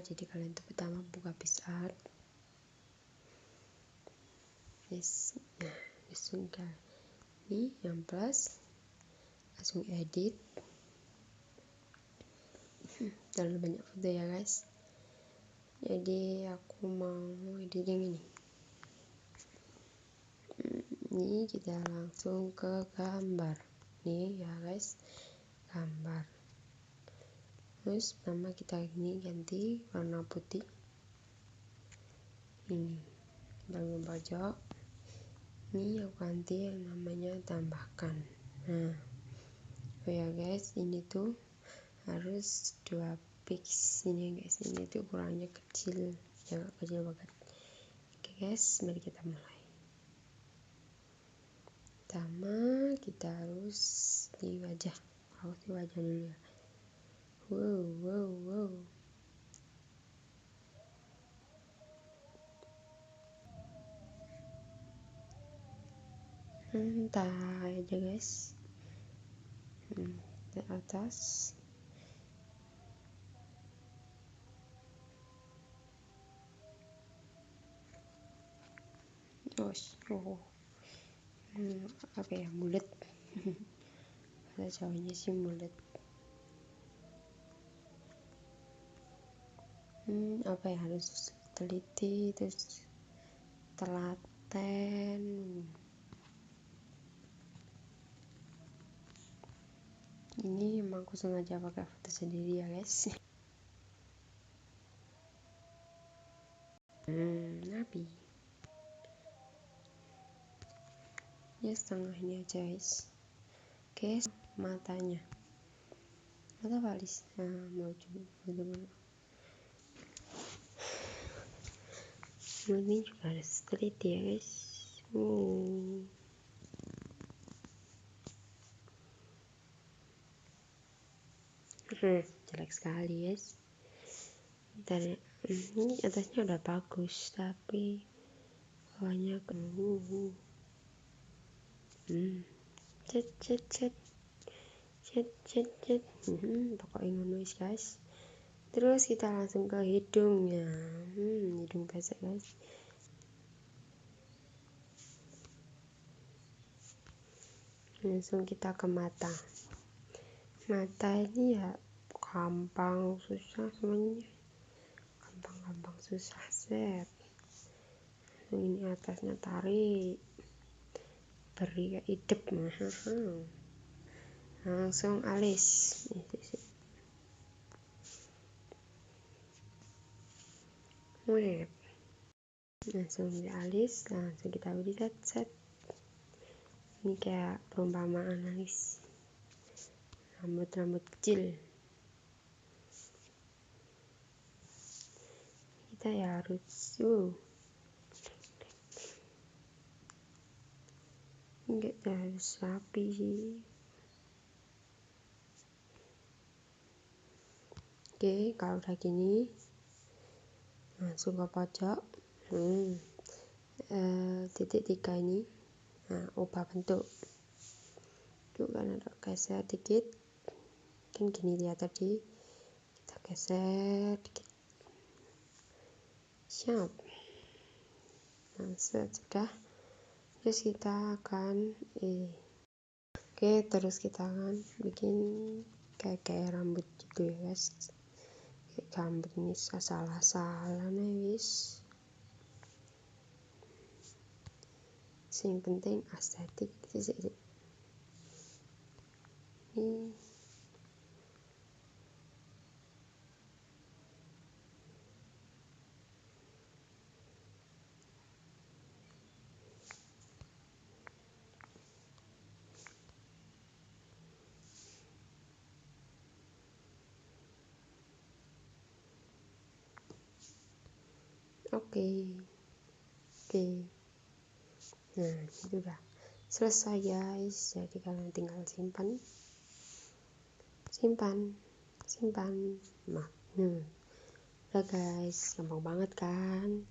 jadi kalian tuh pertama buka picsart. Yes. Nah, langsung ini yang plus, langsung edit. Terlalu banyak foto ya guys, jadi aku mau edit yang ini. Ini kita langsung ke gambar nih ya guys, gambar. Terus pertama kita ini ganti warna putih, ini bagian pojok. Ini aku ganti yang namanya tambahkan. Nah, oh ya guys, ini tuh harus 2 pix ini guys, ini tuh ukurannya kecil, jangan kecil banget. Oke guys, mari kita mulai. Pertama kita harus di wajah, harus di wajah dulu ya. Wow. Entah aja guys, di atas. Apa ya, mulut. Bahasa Jawanya sih mulut. Apa ya, harus teliti, terus telaten. Ini emang aku sengaja pakai foto sendiri ya guys. Nabi. Ya setengah ini aja guys. Oke, matanya. Mata balis. Nah, mau coba dulu. Ini juga harus teliti ya guys. Jelek sekali guys. Dari ini atasnya udah bagus, tapi bawahnya cet. Pokoknya ngono guys. Terus kita langsung ke hidungnya. Hidung pesek guys. Langsung kita ke mata. Mata ini ya gampang susah semuanya. Gampang susah set. Ini atasnya tarik, beri kayak hidup. Langsung alis. Langsung di alis, langsung kita beri set. Ini kayak perumpamaan alis, rambut kecil. Kita ya harus enggak harus rapi sih. Oke, kalau udah gini langsung ke pojok. Titik 3 ini, nah ubah bentuk. Juga ada geser dikit, kan gini dia tadi, kita geser dikit. Siap. Nah, sudah. Terus kita akan terus kita akan bikin kayak rambut gitu ya guys. Kayak rambut ini salah nih wis. Yang penting estetik sih. Ini oke. Nah, itu udah selesai guys. Jadi kalian tinggal simpan. Udah guys, gampang banget kan?